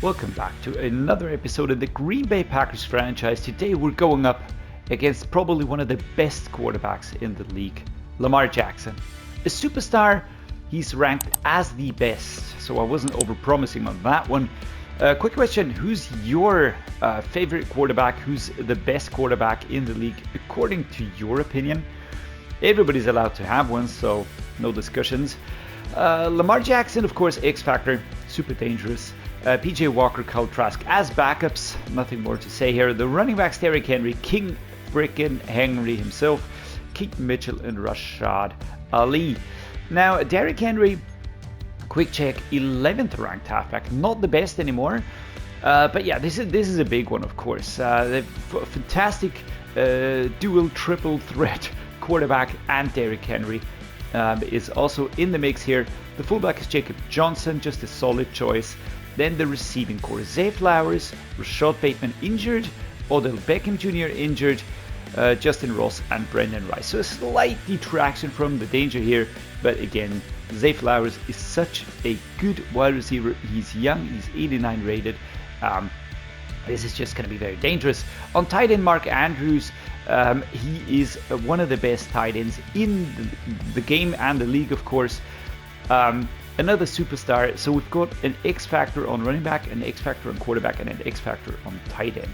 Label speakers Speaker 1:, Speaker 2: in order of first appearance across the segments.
Speaker 1: Welcome back to another episode of the Green Bay Packers franchise. Today we're going up against probably one of the best quarterbacks in the league, Lamar Jackson. A superstar, he's ranked as the best, so I wasn't over-promising on that one. Quick question, who's your favorite quarterback? Who's the best quarterback in the league according to your opinion? Everybody's allowed to have one, so no discussions. Lamar Jackson, of course, X-Factor, super dangerous. PJ Walker, Kyle Trask as backups, nothing more to say here. The running backs, Derrick Henry, King frickin' Henry himself, Keaton Mitchell, and Rashad Ali. Now, Derrick Henry, quick check, 11th ranked halfback, not the best anymore. But yeah, this is a big one, of course. The fantastic dual triple threat quarterback and Derrick Henry is also in the mix here. The fullback is Jacob Johnson, just a solid choice. Then the receiving core, Zay Flowers, Rashad Bateman injured, Odell Beckham Jr. injured, Justin Ross and Brendan Rice. So a slight detraction from the danger here, but again, Zay Flowers is such a good wide receiver. He's young, he's 89 rated. This is just going to be very dangerous. On tight end, Mark Andrews, he is one of the best tight ends in the game and the league, of course. Another superstar. So we've got an X-Factor on running back, an X-Factor on quarterback, and an X-Factor on tight end.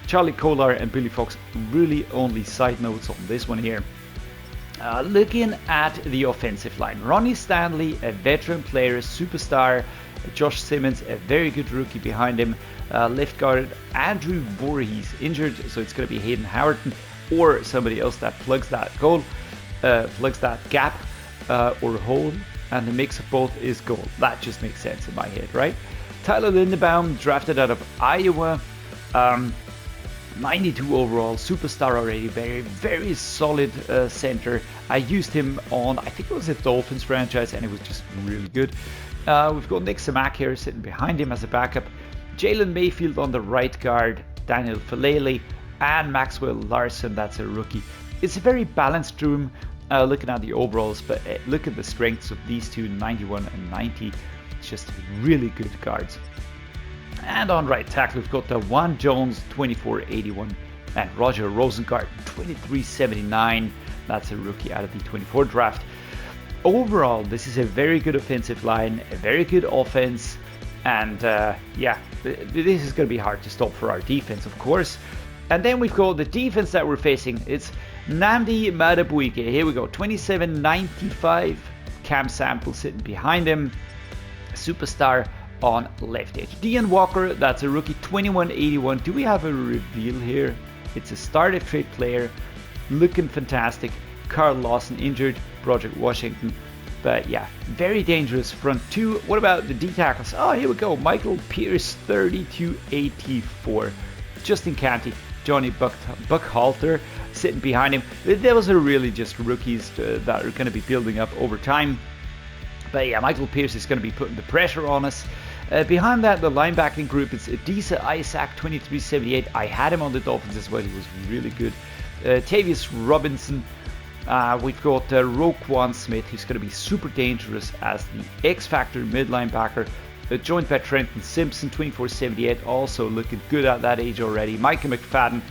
Speaker 1: Charlie Kolar and Billy Fox, really only side notes on this one here. Looking at the offensive line, Ronnie Stanley, a veteran player, superstar. Josh Simmons, a very good rookie behind him. Left guard Andrew Voorhees injured, so it's going to be Hayden Howerton or somebody else that plugs that gap or hole, and the mix of both is gold. That just makes sense in my head, right? Tyler Linderbaum, drafted out of Iowa, 92 overall, superstar already, very, very solid center. I used him on, I think it was a Dolphins franchise, and it was just really good. We've got Nick Samack here sitting behind him as a backup. Jalen Mayfield on the right guard, Daniel Falele, and Maxwell Larson, that's a rookie. It's a very balanced room looking at the overalls, but look at the strengths of these two, 91 and 90. It's just really good guards. And on right tackle, we've got Juan Jones, 2481, and Roger Rosengart, 2379. That's a rookie out of the 24 draft. Overall, this is a very good offensive line, a very good offense, and yeah, this is going to be hard to stop for our defense, of course. And then we've got the defense that we're facing. It's Nnamdi Madubuike. Here we go, 2795. Cam Sample sitting behind him. Superstar on left edge. Dean Walker, that's a rookie, 2181. Do we have a reveal here? It's a starter trade player, looking fantastic. Carl Lawson injured, Broderick Washington. But yeah, very dangerous front two. What about the D tackles? Oh, here we go. Michael Pierce, 3284. Justin Canty, Johnny Buckhalter sitting behind him. Those are really just rookies that are going to be building up over time. But yeah, Michael Pierce is going to be putting the pressure on us. Behind that, the linebacking group, it's Adisa Isaac, 2378. I had him on the Dolphins as well. He was really good. Tavius Robinson. We've got Roquan Smith, who's going to be super dangerous as the X-Factor mid linebacker. Joined by Trenton Simpson, 2478, also looking good at that age already. Micah McFadden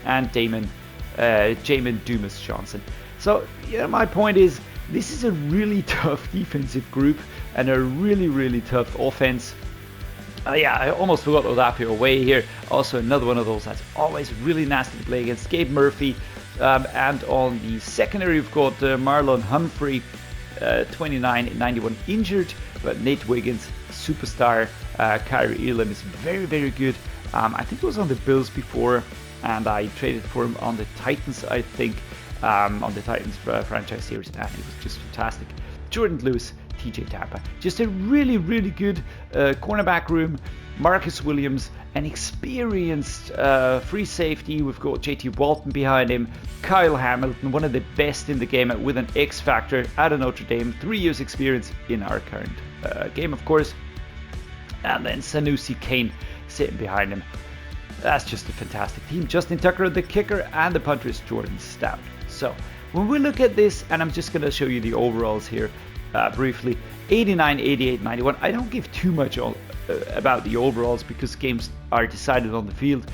Speaker 1: and Jamin Dumas Johnson. So, yeah, my point is, this is a really tough defensive group and a really, really tough offense. Yeah, I almost forgot Olapio away here. Also, another one of those that's always really nasty to play against. Gabe Murphy. And on the secondary, we've got Marlon Humphrey, 2991 injured, but Nate Wiggins, superstar. Kyrie Elam is very, very good. I think he was on the Bills before, and I traded for him on the Titans, I think, on the Titans franchise series, and he was just fantastic. Jordan Lewis, TJ Tampa. Just a really, really good cornerback room. Marcus Williams, an experienced free safety. We've got JT Walton behind him. Kyle Hamilton, one of the best in the game with an X Factor out of Notre Dame. 3 years experience in our current game, of course. And then Sanusi Kane sitting behind him. That's just a fantastic team. Justin Tucker, the kicker, and the punter is Jordan Stout. So when we look at this, and I'm just going to show you the overalls here briefly. 89, 88, 91. I don't give too much about the overalls because games are decided on the field.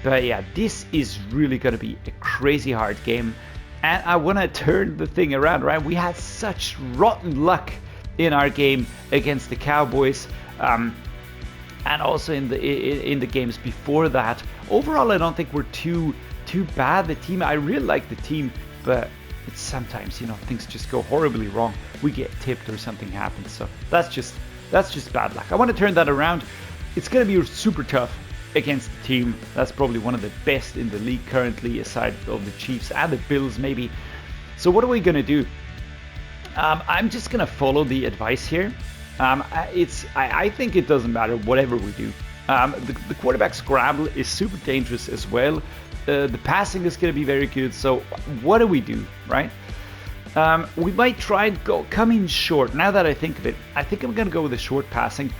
Speaker 1: But yeah, this is really going to be a crazy hard game. And I want to turn the thing around, right? We had such rotten luck in our game against the Cowboys. And also in the games before that. Overall, I don't think we're too bad. The team, I really like the team, but it's sometimes, things just go horribly wrong. We get tipped or something happens. So that's just bad luck. I want to turn that around. It's going to be super tough against the team that's probably one of the best in the league currently, aside of the Chiefs and the Bills maybe. So what are we going to do? I'm just going to follow the advice here. I think it doesn't matter whatever we do. The quarterback scramble is super dangerous as well. The passing is going to be very good. So what do we do, right? We might try and come in short. Now that I think of it, I think I'm going to go with the short passing.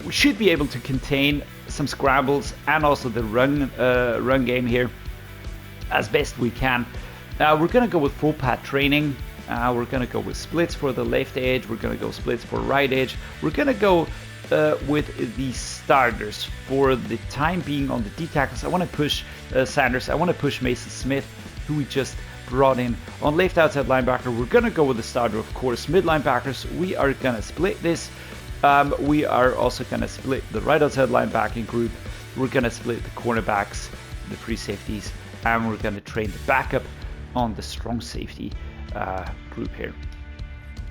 Speaker 1: We should be able to contain some scrambles and also the run game here as best we can. We're going to go with full pad training. We're going to go with splits for the left edge. We're going to go splits for right edge. We're going to go with the starters for the time being on the D tackles. I want to push Sanders. I want to push Mason Smith, who we just brought in. On left outside linebacker, we're going to go with the starter, of course. Mid linebackers, we are going to split this. We are also going to split the right outside linebacking group. We're going to split the cornerbacks, the free safeties, and we're going to train the backup on the strong safety group here.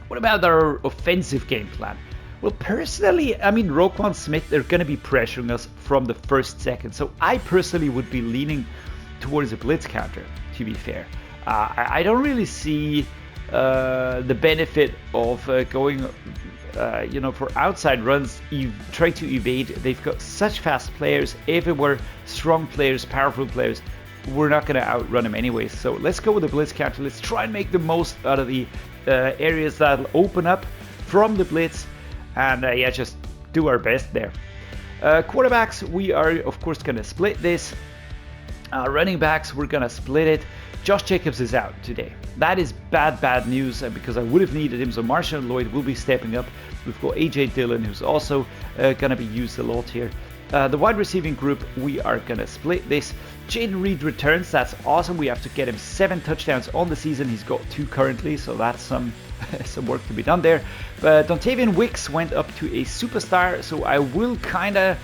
Speaker 1: What about our offensive game plan? Well, personally, I mean, Roquan Smith, they're going to be pressuring us from the first second. So I personally would be leaning towards a blitz counter, to be fair. I don't really see the benefit of going, for outside runs, try to evade. They've got such fast players everywhere, strong players, powerful players. We're not going to outrun them anyway. So let's go with the blitz counter. Let's try and make the most out of the areas that'll open up from the blitz. And just do our best there. Quarterbacks, we are of course going to split this. Running backs, we're going to split it. Josh Jacobs is out today. That is bad news because I would have needed him. So Marshawn Lloyd will be stepping up. We've got AJ Dillon, who's also going to be used a lot here. The wide receiving group, we are going to split this. Jaden Reed returns. That's awesome. We have to get him 7 touchdowns on the season. He's got 2 currently, so that's some work to be done there. But Dontavian Wicks went up to a superstar, so I will kind of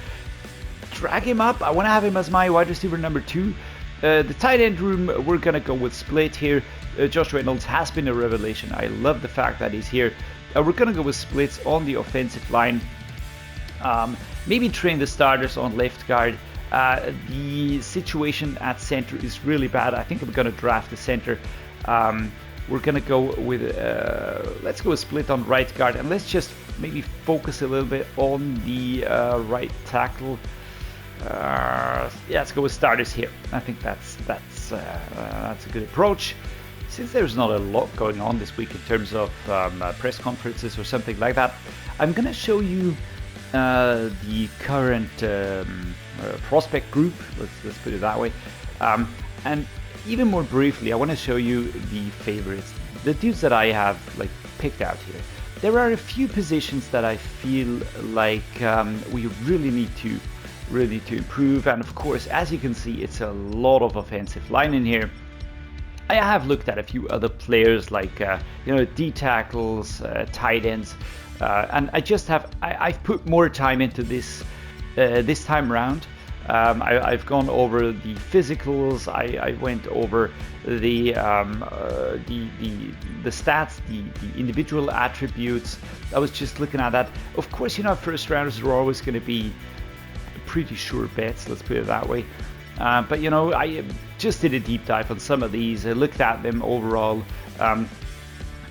Speaker 1: drag him up. I want to have him as my wide receiver number 2. The tight end room, we're going to go with split here. Josh Reynolds has been a revelation. I love the fact that he's here. We're going to go with splits on the offensive line. Maybe train the starters on left guard. The situation at center is really bad. I think I'm going to draft the center. We're going to go with, let's go with split on right guard. And let's just maybe focus a little bit on the right tackle. Let's go with starters here. I think that's a good approach. Since there's not a lot going on this week in terms of press conferences or something like that, I'm going to show you the current prospect group. Let's put it that way. And even more briefly, I want to show you the favorites, the dudes that I have picked out here. There are a few positions that I feel like we really need to improve, and of course, as you can see, it's a lot of offensive line in here. I have looked at a few other players like D tackles, tight ends, and I've put more time into this this time around. I've gone over the physicals. I went over the stats, the individual attributes. I was just looking at that. Of course, first rounders are always going to be pretty sure bets. Let's put it that way. But I just did a deep dive on some of these. I looked at them overall.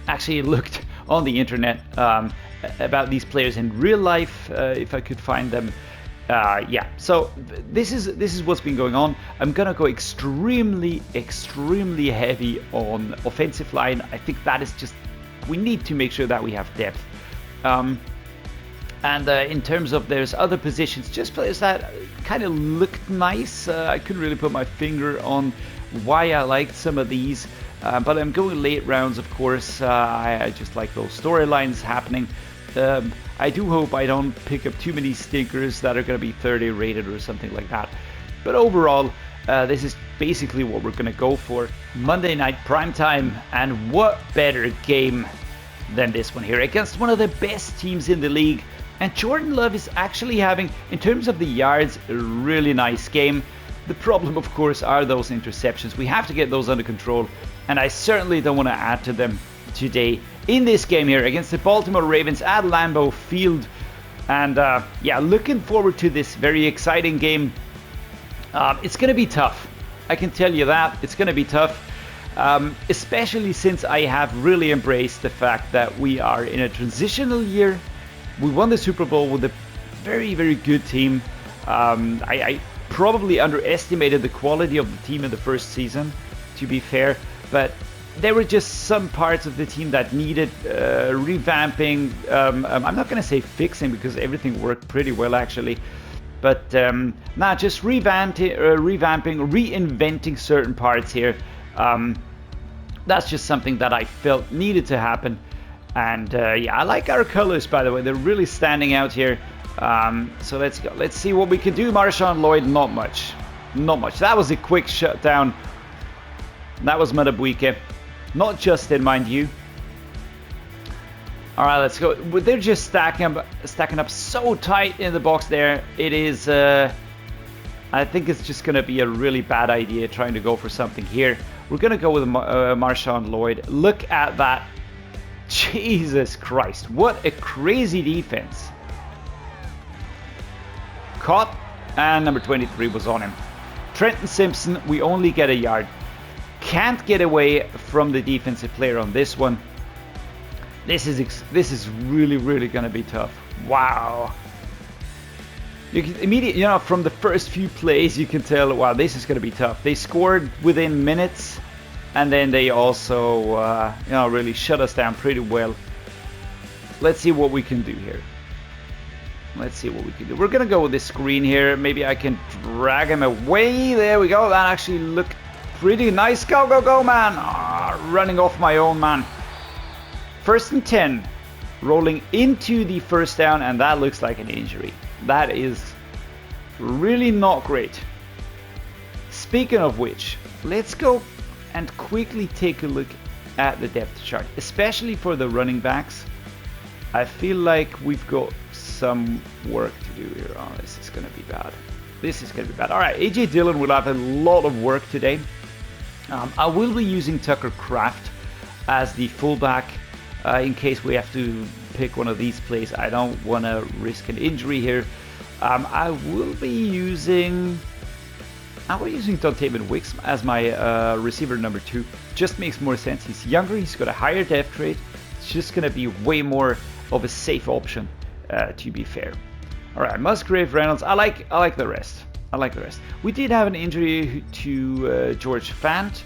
Speaker 1: Actually looked on the internet about these players in real life if I could find them. So this is what's been going on. I'm gonna go extremely heavy on offensive line. I think that is just, we need to make sure that we have depth. And in terms of, there's other positions, just players that kind of looked nice. I couldn't really put my finger on why I liked some of these, but I'm going late rounds, of course. I just like those storylines happening. I do hope I don't pick up too many stinkers that are going to be 30 rated or something like that. But overall, this is basically what we're going to go for. Monday night primetime, and what better game than this one here against one of the best teams in the league. And Jordan Love is actually having, in terms of the yards, a really nice game. The problem, of course, are those interceptions. We have to get those under control, and I certainly don't want to add to them today in this game here against the Baltimore Ravens at Lambeau Field. And yeah, looking forward to this very exciting game. It's going to be tough. I can tell you that. It's going to be tough. Especially since I have really embraced the fact that we are in a transitional year. We won the Super Bowl with a very, very good team. I probably underestimated the quality of the team in the first season, to be fair, but there were just some parts of the team that needed revamping. I'm not going to say fixing, because everything worked pretty well actually, but just revamping, reinventing certain parts here. That's just something that I felt needed to happen. And yeah, I like our colors, by the way. They're really standing out here. So let's go. Let's see what we can do. Marshawn Lloyd, not much. That was a quick shutdown. That was Matabuike. Not Justin, mind you. All right, let's go. They're just stacking up so tight in the box there. It is... I think it's just going to be a really bad idea trying to go for something here. We're going to go with Marshawn Lloyd. Look at that. Jesus Christ. What a crazy defense. Caught, and number 23 was on him. Trenton Simpson, we only get a yard. Can't get away from the defensive player on this one. This is really, really going to be tough. Wow. You can immediately, from the first few plays, you can tell, wow, this is going to be tough. They scored within minutes, and then they also, really shut us down pretty well. Let's see what we can do here. We're going to go with this screen here. Maybe I can drag him away. There we go. That actually looked pretty nice. Go, go, go, man. Running off my own man. 1st and 10. Rolling into the first down, and that looks like an injury. That is really not great. Speaking of which, let's go and quickly take a look at the depth chart, especially for the running backs. I feel like we've got some work to do here. Oh, this is going to be bad. All right, AJ Dillon will have a lot of work today. I will be using Tucker Kraft as the fullback in case we have to pick one of these plays. I don't want to risk an injury here. I will be using Dontayvon Wicks as my receiver number 2. Just makes more sense. He's younger. He's got a higher depth rate. It's just going to be way more of a safe option, to be fair. All right, Musgrave, Reynolds. I like the rest. We did have an injury to George Fant.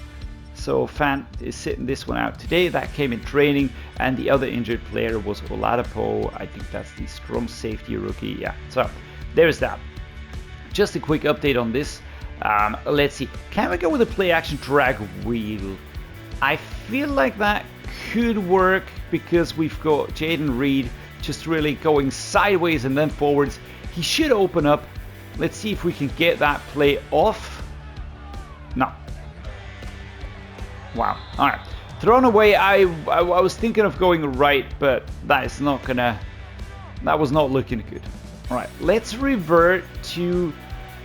Speaker 1: So Fant is sitting this one out today. That came in training, and the other injured player was Oladapo. I think that's the strong safety rookie. Yeah, so there's that. Just a quick update on this. Let's see. Can we go with a play action drag wheel? I feel like that could work because we've got Jaden Reed just really going sideways and then forwards. He should open up. Let's see if we can get that play off. No. Wow. All right. Thrown away. I was thinking of going right, but that was not looking good. All right. Let's revert to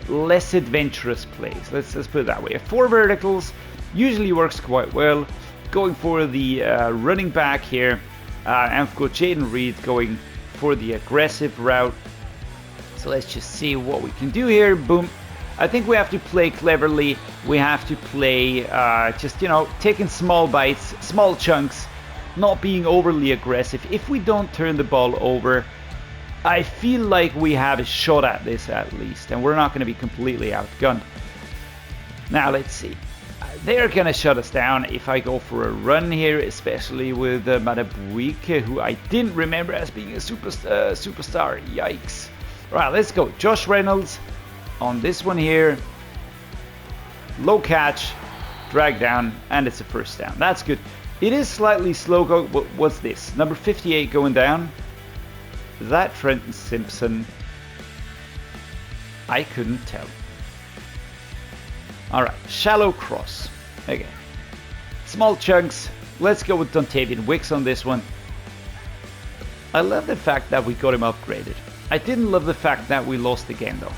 Speaker 1: less adventurous plays. Let's put it that way. 4 verticals usually works quite well. Going for the running back here, and we've got Jaden Reed going for the aggressive route. So let's just see what we can do here. Boom. I think we have to play cleverly. We have to play taking small bites, small chunks, not being overly aggressive. If we don't turn the ball over, I feel like we have a shot at this at least, and we're not going to be completely outgunned. Now let's see. They're going to shut us down if I go for a run here, especially with Matabuike, who I didn't remember as being a superstar. Yikes. Right, let's go. Josh Reynolds on this one here. Low catch, drag down, and it's a first down. That's good. It is slightly slow go. What's this? Number 58 going down. Is that Trenton Simpson? I couldn't tell. Alright, shallow cross. Okay. Small chunks. Let's go with Dontavian Wicks on this one. I love the fact that we got him upgraded. I didn't love the fact that we lost the game though.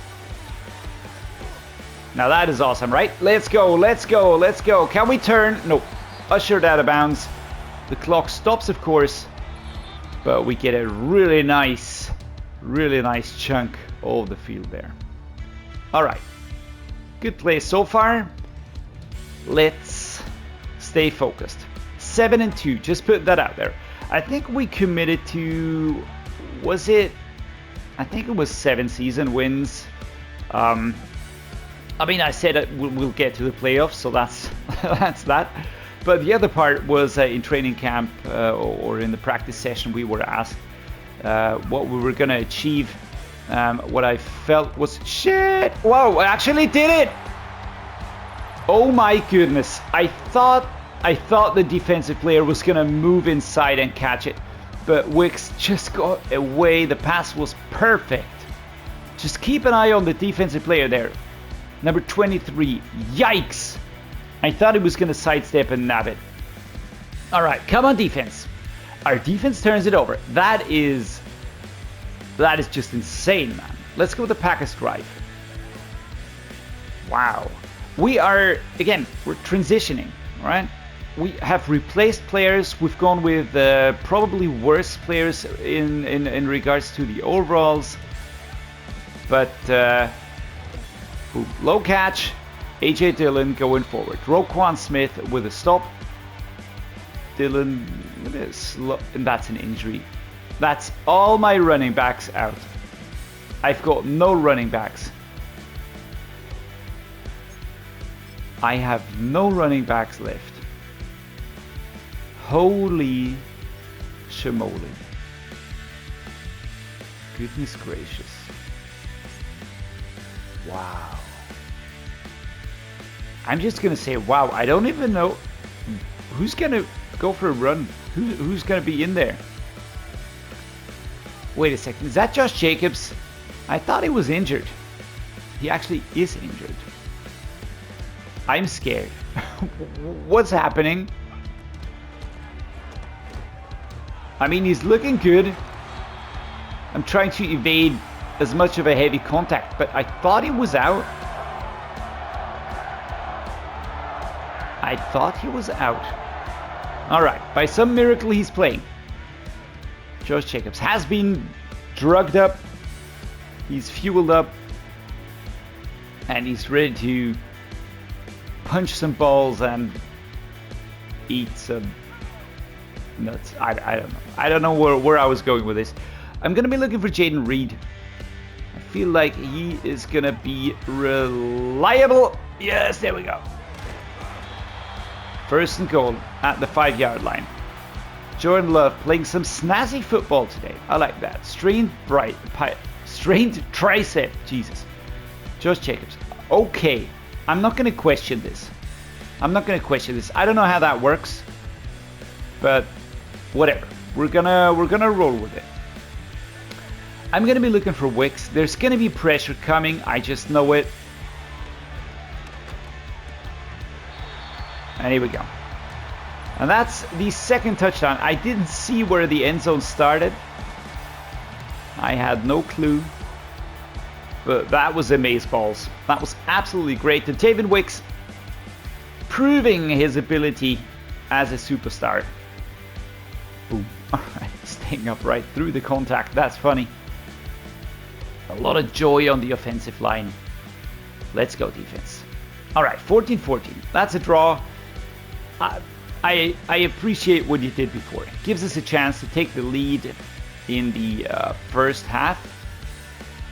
Speaker 1: Now that is awesome, right? Let's go, let's go, let's go. Can we turn? No. Ushered out of bounds. The clock stops, of course. But we get a really nice chunk of the field there. Alright. Good play so far. Let's stay focused. 7-2. Just put that out there. I think we committed to... Was it... I think it was 7 season wins. I mean, I said that we'll get to the playoffs, so that's that's that. But the other part was in training camp or in the practice session, we were asked what we were going to achieve. What I felt was, shit, wow, I actually did it. Oh my goodness. I thought the defensive player was going to move inside and catch it. But Wicks just got away. The pass was perfect. Just keep an eye on the defensive player there. Number 23. Yikes. I thought he was going to sidestep and nab it. All right, come on defense. Our defense turns it over. That is just insane, man. Let's go with the Packers drive. Wow. We are, again, we're transitioning, right? We have replaced players. We've gone with probably worse players in regards to the overalls. But low catch. AJ Dillon going forward. Roquan Smith with a stop. Dillon with a slow, and that's an injury. That's all my running backs out. I've got no running backs. I have no running backs left. Holy shamoly. Goodness gracious. Wow. I'm just going to say, wow, I don't even know who's going to go for a run. Who's going to be in there? Wait a second. Is that Josh Jacobs? I thought he was injured. He actually is injured. I'm scared. What's happening? I mean, he's looking good. I'm trying to evade as much of a heavy contact, but I thought he was out. I thought he was out. Alright, by some miracle he's playing. Josh Jacobs has been drugged up. He's fueled up. And he's ready to punch some balls and eat some nuts. I don't know. I don't know where I was going with this. I'm going to be looking for Jaden Reed. I feel like he is going to be reliable. Yes, there we go. First and goal at the 5-yard line. Jordan Love playing some snazzy football today. I like that. Strained tricep. Jesus. Josh Jacobs. Okay. I'm not going to question this. I don't know how that works. But whatever. We're gonna roll with it. I'm going to be looking for Wicks. There's going to be pressure coming. I just know it. And here we go. And that's the second touchdown. I didn't see where the end zone started. I had no clue. But that was amazeballs. That was absolutely great. And Dontavian Wicks proving his ability as a superstar. Boom. Alright, staying upright through the contact. That's funny. A lot of joy on the offensive line. Let's go defense. Alright, 14-14. That's a draw. I appreciate what you did before. It gives us a chance to take the lead in the first half.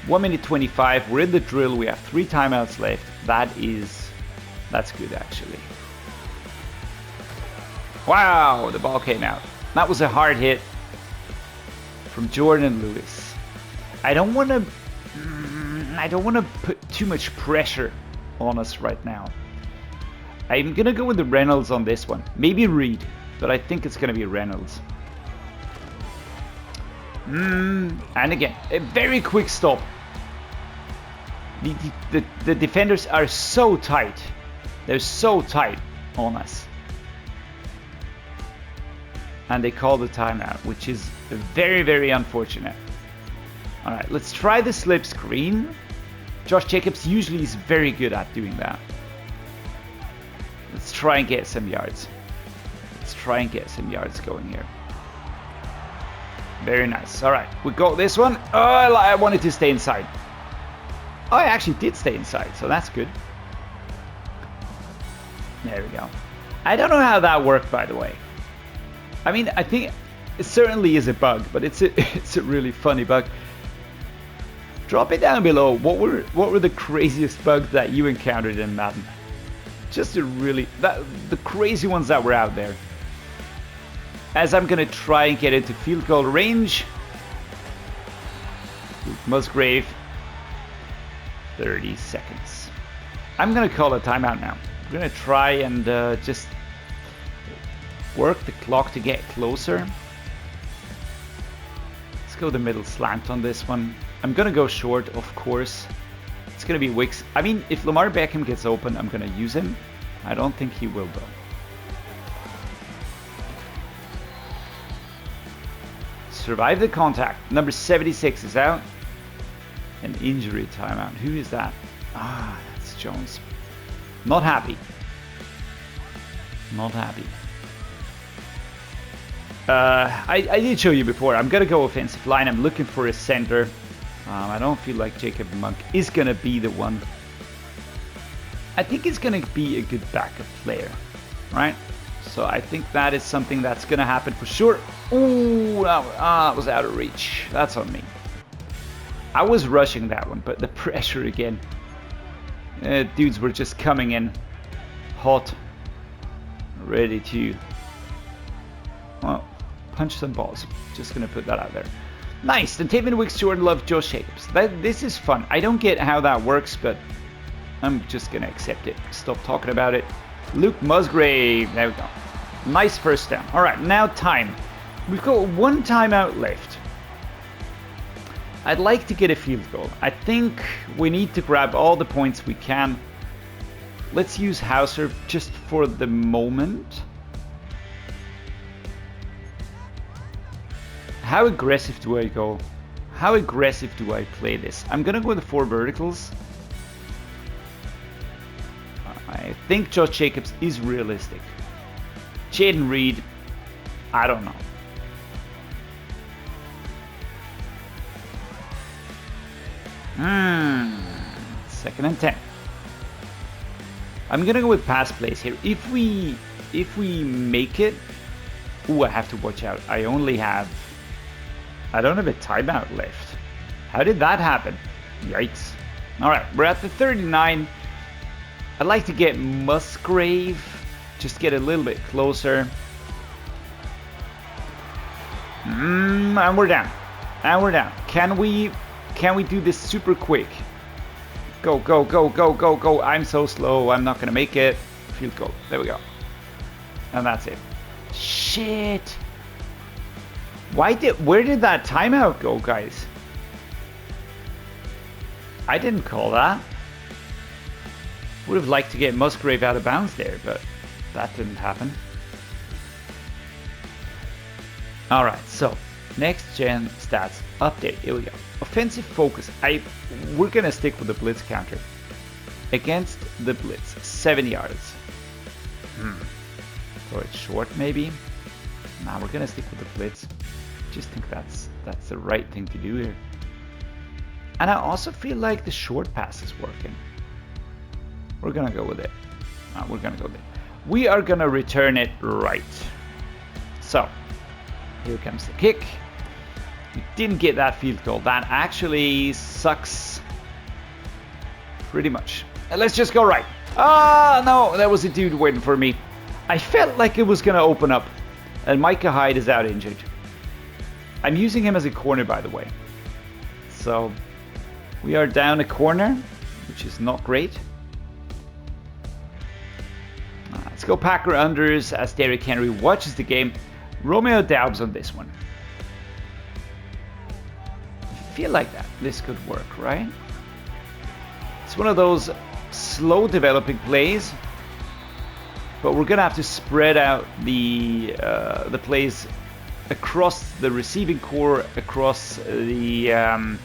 Speaker 1: 1 minute 25. We're in the drill. We have 3 timeouts left. That's good actually. Wow, the ball came out. That was a hard hit from Jordan Lewis. I don't want to put too much pressure on us right now. I'm going to go with the Reynolds on this one. Maybe Reed, but I think it's going to be Reynolds. And again, a very quick stop. The defenders are so tight. They're so tight on us. And they call the timeout, which is very, very unfortunate. All right, let's try the slip screen. Josh Jacobs usually is very good at doing that. Let's try and get some yards. Let's try and get some yards going here. Very nice. All right, we got this one. Oh, I wanted to stay inside. Oh, I actually did stay inside, so that's good. There we go. I don't know how that worked, by the way. I mean, I think it certainly is a bug, but it's a really funny bug. Drop it down below. What were the craziest bugs that you encountered in Madden? Just the crazy ones that were out there. As I'm gonna try and get into field goal range. Musgrave. 30 seconds. I'm gonna call a timeout now. I'm gonna try and just work the clock to get closer. Let's go the middle slant on this one. I'm gonna go short, of course. It's gonna be Wicks. I mean, if Lamar Beckham gets open, I'm gonna use him. I don't think he will though. Survive the contact. Number 76 is out. An injury timeout. Who is that? Ah, that's Jones. Not happy. Not happy. I did show you before. I'm gonna go offensive line. I'm looking for a center. I don't feel like Jacob Monk is gonna be the one. I think he's gonna be a good backup player, right? So I think that is something that's gonna happen for sure. Ooh, that was out of reach. That's on me. I was rushing that one, but the pressure again. Dudes were just coming in hot, ready to punch some balls. Just gonna put that out there. Nice. The Taven Wicks Jordan love Josh Jacobs. This is fun. I don't get how that works, but I'm just gonna accept it. Stop talking about it. Luke Musgrave. There we go. Nice first down. All right, now time. We've got one timeout left. I'd like to get a field goal. I think we need to grab all the points we can. Let's use Hauser just for the moment. How aggressive do I go? How aggressive do I play this? I'm gonna go with the 4 verticals. I think Josh Jacobs is realistic. Jaden Reed, I don't know. Second and 10. I'm gonna go with pass plays here. If we make it, ooh, I have to watch out. I don't have a timeout left. How did that happen? Yikes. All right, we're at the 39. I'd like to get Musgrave, just get a little bit closer. And we're down. And we're down. Can we do this super quick? Go, go, go, go, go, go. I'm so slow. I'm not going to make it. Field goal. There we go. And that's it. Shit. Where did that timeout go, guys? I didn't call that. Would have liked to get Musgrave out of bounds there, but that didn't happen. All right, so next gen stats update. Here we go. Offensive focus. We're gonna stick with the blitz counter against the blitz. 7 yards. Throw it short, maybe. Nah, we're gonna stick with the blitz. Just think that's the right thing to do here. And I also feel like the short pass is working. We're gonna go with it. We're gonna go with it. We are gonna return it right. So here comes the kick. We didn't get that field goal. That actually sucks pretty much. And let's just go right. Ah, no, that was a dude waiting for me. I felt like it was gonna open up. And Micah Hyde is out injured. I'm using him as a corner, by the way. So we are down a corner, which is not great. Let's go Packer unders as Derrick Henry watches the game. Romeo Doubs on this one. feel like that this could work, right? It's one of those slow developing plays, but we're gonna have to spread out the plays across the receiving core, across the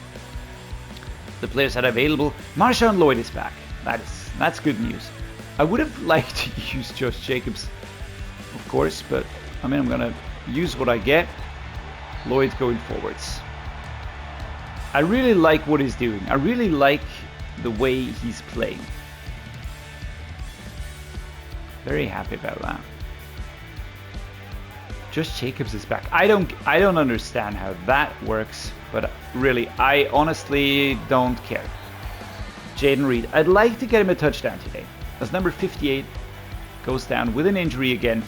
Speaker 1: players that are available. Marshawn Lloyd is back. That's good news. I would have liked to use Josh Jacobs, of course, but I mean, I'm gonna use what I get. Lloyd going forwards. I really like what he's doing. I really like the way he's playing. Very happy about that. Josh Jacobs is back. I don't understand how that works, but really, I honestly don't care. Jaden Reed. I'd like to get him a touchdown today. As number 58 goes down with an injury again.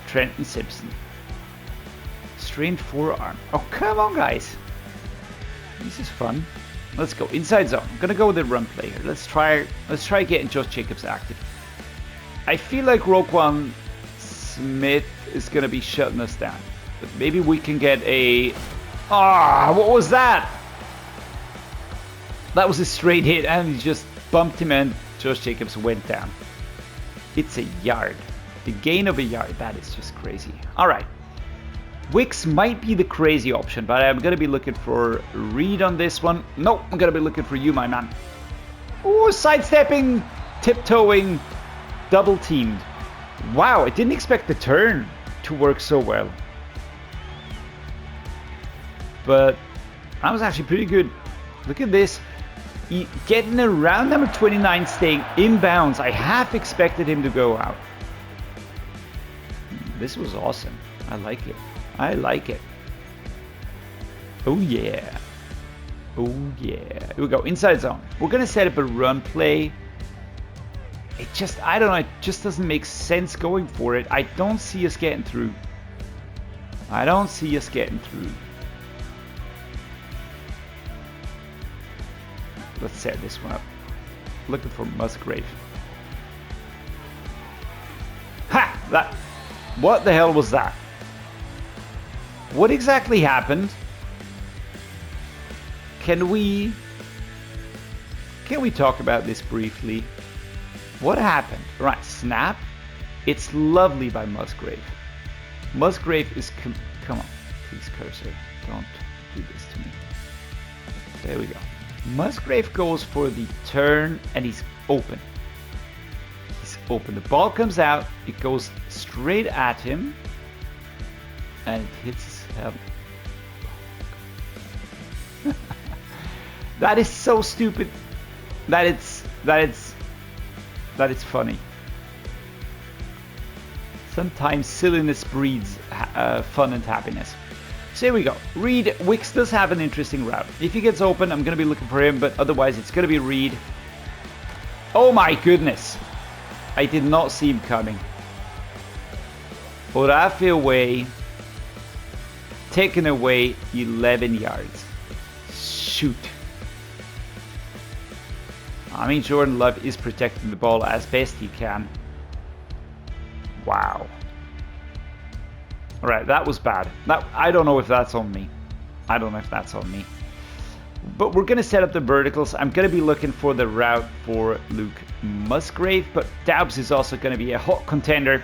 Speaker 1: Trenton Simpson. Strained forearm. Oh, come on, guys. This is fun. Let's go. Inside zone. I'm going to go with the run play here. Let's try getting Josh Jacobs active. I feel like Roquan Smith is going to be shutting us down. But maybe we can get a... Ah, what was that? That was a straight hit and he just bumped him and Josh Jacobs went down. It's a yard. The gain of a yard. That is just crazy. All right. Wicks might be the crazy option, but I'm going to be looking for Reed on this one. Nope, I'm going to be looking for you, my man. Oh, sidestepping, tiptoeing, double teamed. Wow, I didn't expect the turn to work so well. But that was actually pretty good. Look at this. Getting around number 29, staying inbounds. I half expected him to go out. This was awesome. I like it. I like it. Oh yeah. Oh yeah. Here we go. Inside zone. We're going to set up a run play. It just, I don't know, it just doesn't make sense going for it. I don't see us getting through. I don't see us getting through. Let's set this one up. Looking for Musgrave. Ha! That. What the hell was that? What exactly happened? Can we talk about this briefly? What happened? Right, snap. It's lovely by Musgrave. Musgrave is... Come on, please, cursor. Don't do this to me. There we go. Musgrave goes for the turn and he's open. He's open. The ball comes out. It goes straight at him. And it hits his head. That is so stupid. That it's funny. Sometimes silliness breeds fun and happiness. So here we go. Reed, Wicks does have an interesting route. If he gets open, I'm going to be looking for him, but otherwise it's going to be Reed. Oh my goodness. I did not see him coming. Orafe away. Taken away 11 yards. Shoot. I mean, Jordan Love is protecting the ball as best he can. Wow. Alright, that was bad. I don't know if that's on me. I don't know if that's on me. But we're going to set up the verticals. I'm going to be looking for the route for Luke Musgrave. But Daubs is also going to be a hot contender.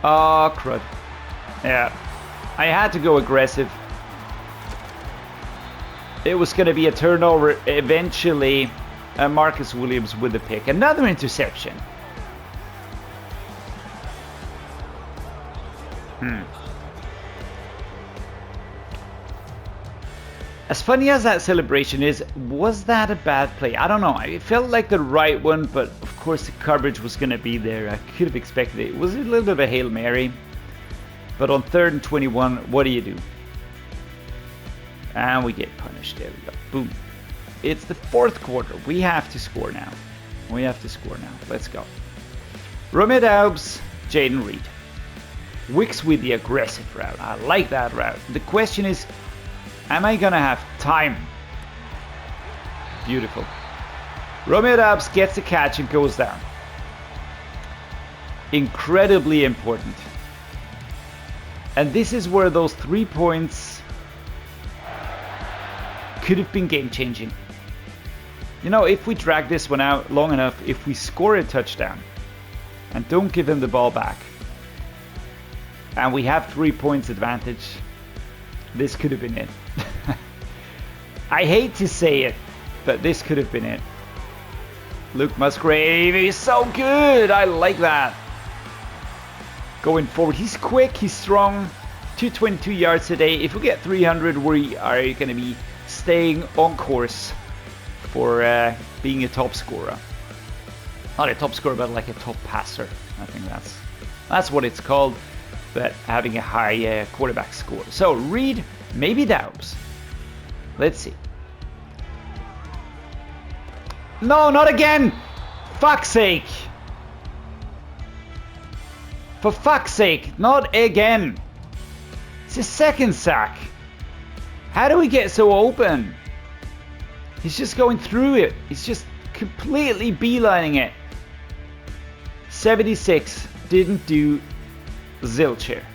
Speaker 1: Oh, crud. Yeah. I had to go aggressive. It was going to be a turnover eventually. Marcus Williams with the pick. Another interception. As funny as that celebration is, was that a bad play? I don't know. It felt like the right one, but of course the coverage was going to be there. I could have expected it. It was a little bit of a Hail Mary. But on 3rd and 21, what do? And we get punished. There we go. Boom. It's the 4th quarter. We have to score now. Let's go. Romeo Daubs, Jaden Reed. Wicks with the aggressive route. I like that route. The question is, am I going to have time? Beautiful. Romeo Daubs gets the catch and goes down. Incredibly important. And this is where those 3 points could have been game-changing. You know, if we drag this one out long enough, if we score a touchdown and don't give him the ball back, and we have 3 points advantage, this could have been it. I hate to say it, but this could have been it. Luke Musgrave is so good. I like that. Going forward, he's quick, he's strong. 222 yards today. If we get 300, we are going to be staying on course for being a top scorer. Not a top scorer, but like a top passer. I think that's what it's called. But having a high quarterback score. So Reed, maybe Doubs. Let's see. No, not again! Fuck's sake! For fuck's sake, not again! It's his second sack. How do we get so open? He's just going through it. He's just completely beelining it. 76 didn't do zilch here.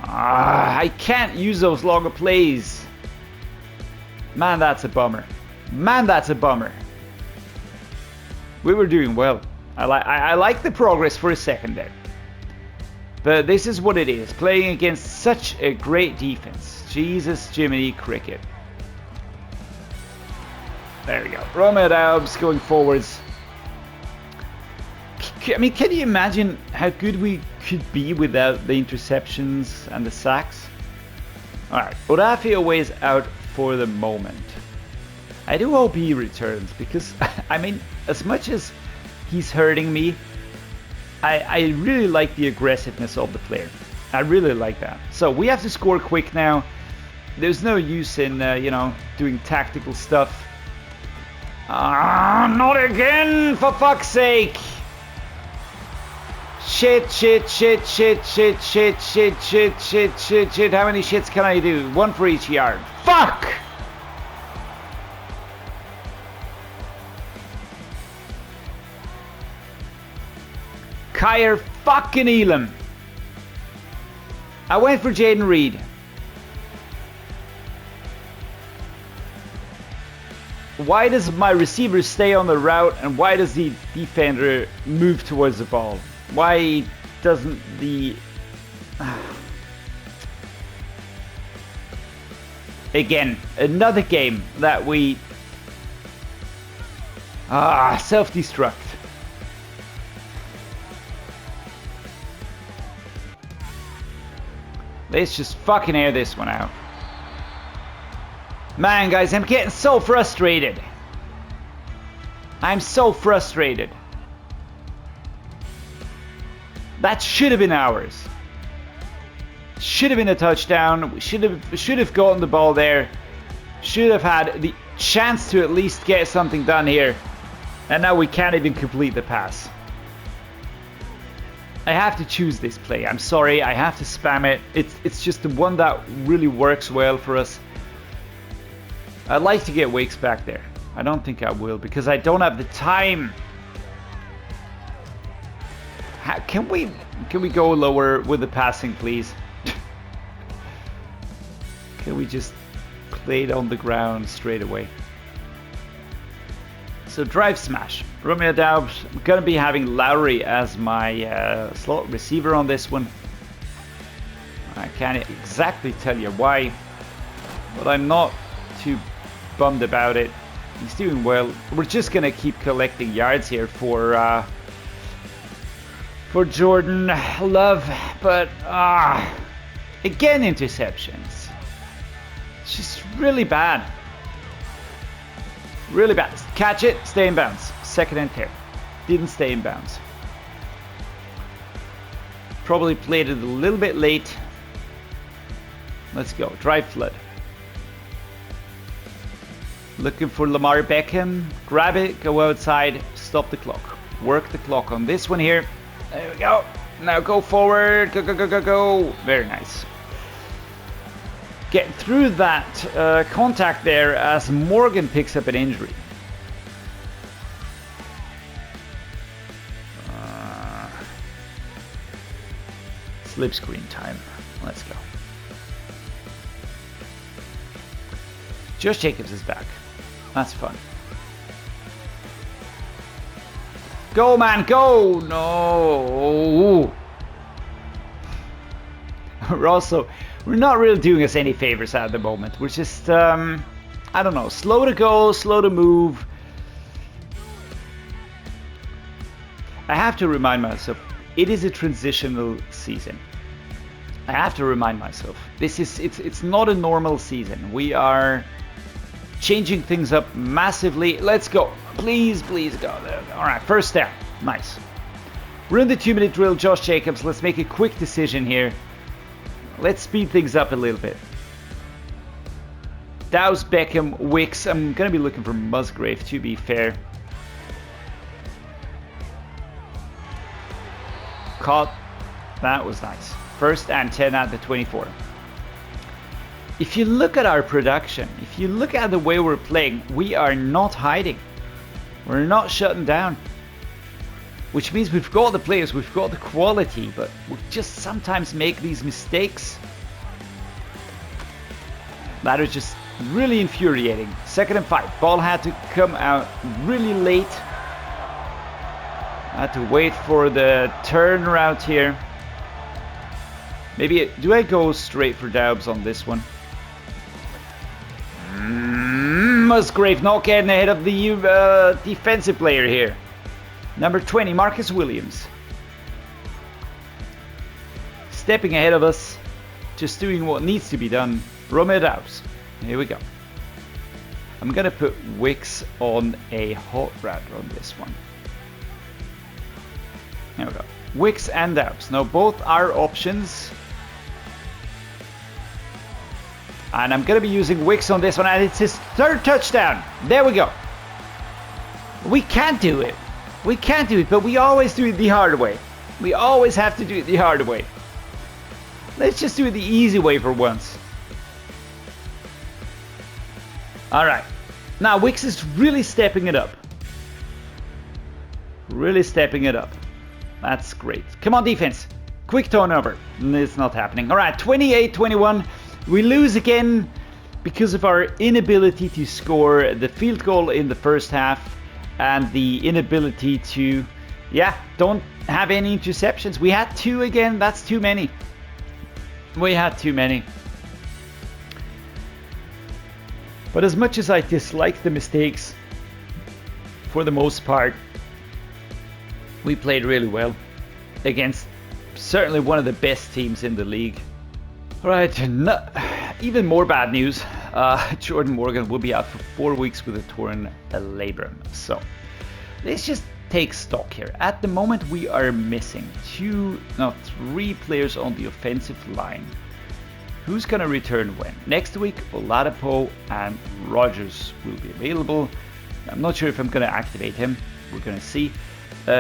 Speaker 1: I can't use those longer plays. Man, that's a bummer. Man, that's a bummer. We were doing well. I like the progress for a second there. But this is what it is. Playing against such a great defense. Jesus Jiminy Cricket. There we go. Romeo Doubs going forwards. I mean, can you imagine how good we could be without the interceptions and the sacks? Alright, Odafe is out for the moment. I do hope he returns because, I mean, as much as he's hurting me, I really like the aggressiveness of the player. I really like that. So we have to score quick now. There's no use in, you know, doing tactical stuff. Not again, for fuck's sake! Shit. How many shits can I do? One for each yard. Fuck! Kyer fucking Elam. I went for Jaden Reed. Why does my receiver stay on the route and why does the defender move towards the ball? Why doesn't the... Again, another game that we... self-destruct. Let's just fucking air this one out. Man, guys, I'm getting so frustrated. I'm so frustrated. That should have been ours. Should have been a touchdown. We should have gotten the ball there. Should have had the chance to at least get something done here. And now we can't even complete the pass. I have to choose this play. I'm sorry, I have to spam it. It's just the one that really works well for us. I'd like to get Wakes back there. I don't think I will because I don't have the time. Can we go lower with the passing, please? Can we just play it on the ground straight away? So drive smash. Romeo Doubs. I'm gonna be having Lowry as my slot receiver on this one. I can't exactly tell you why, but I'm not too bummed about it. He's doing well. We're just gonna keep collecting yards here for Jordan Love, but again interceptions. It's just really bad. Really bad. Catch it, stay in bounds. Second and 10. Didn't stay in bounds. Probably played it a little bit late. Let's go. Drive flood. Looking for Lamar Beckham. Grab it, go outside, stop the clock. Work the clock on this one here. There we go. Now go forward. Go. Very nice. Get through that contact there as Morgan picks up an injury. It's Flip screen time. Let's go. Josh Jacobs is back. That's fun. Go, man, go! No! We're not really doing us any favors at the moment. We're just, I don't know, slow to go, slow to move. I have to remind myself, it is a transitional season. I have to remind myself, it's not a normal season. We are changing things up massively. Let's go. Please, please go. All right, first down. Nice. We're in the 2-minute drill. Josh Jacobs, let's make a quick decision here. Let's speed things up a little bit. Dows, Beckham, Wicks. I'm going to be looking for Musgrave, to be fair. Caught. That was nice. First and 10 at the 24. If you look at our production, if you look at the way we're playing, we are not hiding. We're not shutting down. Which means we've got the players, we've got the quality, but we just sometimes make these mistakes. That is just really infuriating. 2nd and 5. Ball had to come out really late. I had to wait for the turnaround here. Maybe, do I go straight for Daubs on this one? Musgrave not getting ahead of the defensive player here. Number 20, Marcus Williams. Stepping ahead of us. Just doing what needs to be done. Romeo Daubs. Here we go. I'm going to put Wicks on a hot route on this one. There we go. Wicks and Daubs. Now both are options. And I'm going to be using Wicks on this one, and it's his 3rd touchdown. There we go. We can't do it. We can't do it, but we always do it the hard way. We always have to do it the hard way. Let's just do it the easy way for once. Alright. Now Wicks is really stepping it up. Really stepping it up. That's great. Come on, defense. Quick turnover. It's not happening. Alright, 28-21. We lose again because of our inability to score the field goal in the first half and the inability to, don't have any interceptions. We had 2 again. That's too many. We had too many. But as much as I dislike the mistakes, for the most part, we played really well against certainly one of the best teams in the league. Alright, even more bad news. Jordan Morgan will be out for 4 weeks with a torn labrum. So, let's just take stock here. At the moment, we are missing 3 players on the offensive line. Who's going to return when? Next week, Oladapo and Rogers will be available. I'm not sure if I'm going to activate him. We're going to see.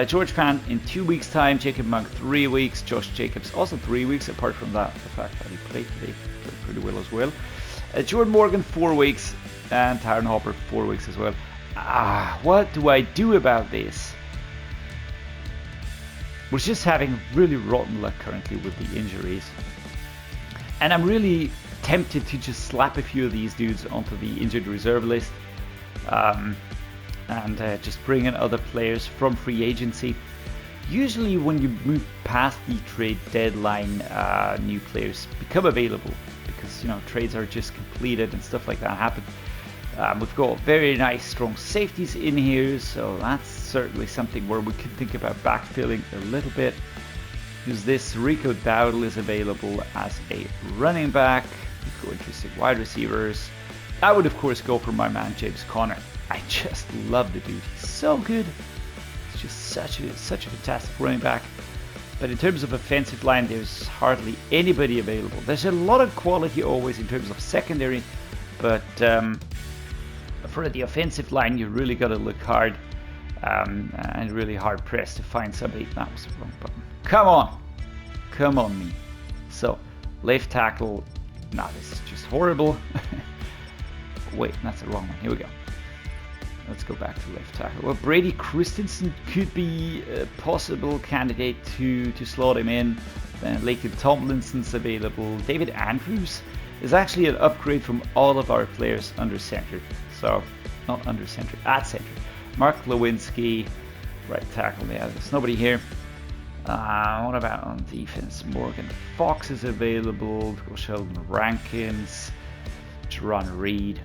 Speaker 1: George Fan in 2 weeks time, Jacob Monk 3 weeks, Josh Jacobs also 3 weeks, apart from that, the fact that he played today pretty well as well. Jordan Morgan 4 weeks, and Tyron Hopper 4 weeks as well. What do I do about this? We're just having really rotten luck currently with the injuries. And I'm really tempted to just slap a few of these dudes onto the injured reserve list. And just bring in other players from free agency. Usually when you move past the trade deadline, new players become available because, trades are just completed and stuff like that happen. We've got very nice strong safeties in here, so that's certainly something where we could think about backfilling a little bit. Who's this? Rico Dowdle is available as a running back. We've got interesting wide receivers. I would of course go for my man James Conner. I just love the dude. He's so good. He's just such a fantastic running back. But in terms of offensive line, there's hardly anybody available. There's a lot of quality always in terms of secondary, but for the offensive line, you really got to look hard and really hard pressed to find somebody. That was the wrong button. Come on, me. So left tackle. Nah, this is just horrible. Wait, that's the wrong one. Here we go. Let's go back to left tackle. Well, Brady Christensen could be a possible candidate to slot him in. Then Laken Tomlinson's available. David Andrews is actually an upgrade from all of our players under center. So, not under center, at center. Mark Lewinsky, right tackle. Yeah, there's nobody here. What about on defense? Morgan Fox is available. Sheldon Rankins, Jerron Reed.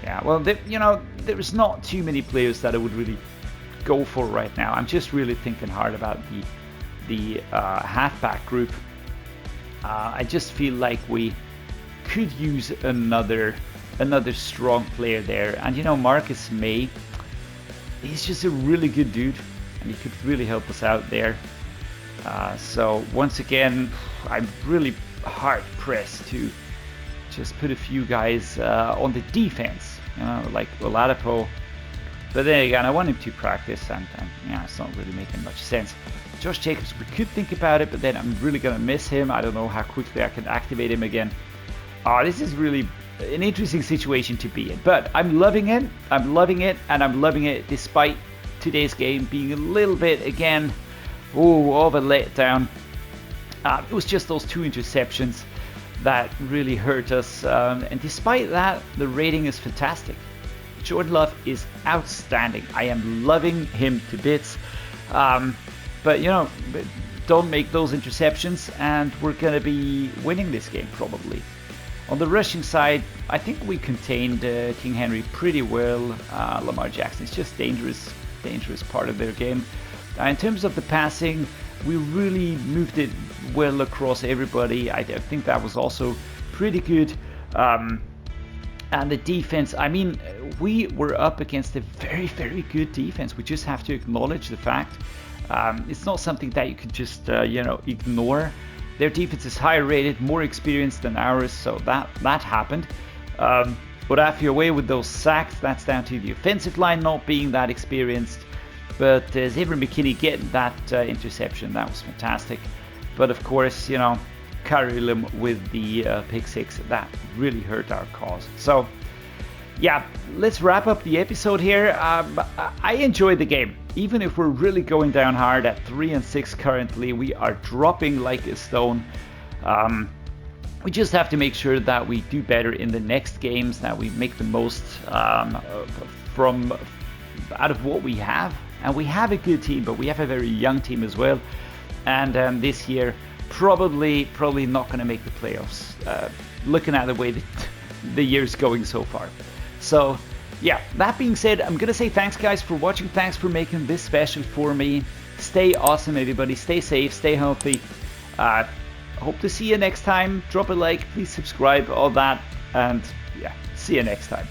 Speaker 1: Yeah, well, there's not too many players that I would really go for right now. I'm just really thinking hard about the halfback group. I just feel like we could use another strong player there. And Marcus May, he's just a really good dude, and he could really help us out there. So once again, I'm really hard pressed to just put a few guys on the defense, like Oladipo. But then again, I want him to practice, and it's not really making much sense. Josh Jacobs, we could think about it, but then I'm really gonna miss him. I don't know how quickly I can activate him again. This is really an interesting situation to be in, but I'm loving it. I'm loving it, and I'm loving it despite today's game being a little bit, again, of a letdown. It was just those 2 interceptions that really hurt us, and despite that, the rating is fantastic. Jordan Love is outstanding. I am loving him to bits, but don't make those interceptions, and we're gonna be winning this game probably. On the rushing side, I think we contained King Henry pretty well. Lamar Jackson is just dangerous part of their game. In terms of the passing, we really moved it well across everybody. I think that was also pretty good. And the defense, I mean, we were up against a very, very good defense. We just have to acknowledge the fact. It's not something that you can just, ignore. Their defense is higher rated, more experienced than ours, so that happened. But after away with those sacks, that's down to the offensive line not being that experienced. But Xavier McKinney getting that interception, that was fantastic. But of course, Kyrie Lim with the pick 6, that really hurt our cause. So yeah, let's wrap up the episode here. I enjoyed the game. Even if we're really going down hard at 3-6 currently, we are dropping like a stone. We just have to make sure that we do better in the next games, that we make the most from out of what we have. And we have a good team, but we have a very young team as well. And this year, probably not going to make the playoffs, looking at the way that the year's going so far. So yeah, that being said, I'm going to say thanks guys for watching. Thanks for making this special for me. Stay awesome everybody. Stay safe, stay healthy. Hope to see you next time. Drop a like, please subscribe, all that. And yeah, see you next time.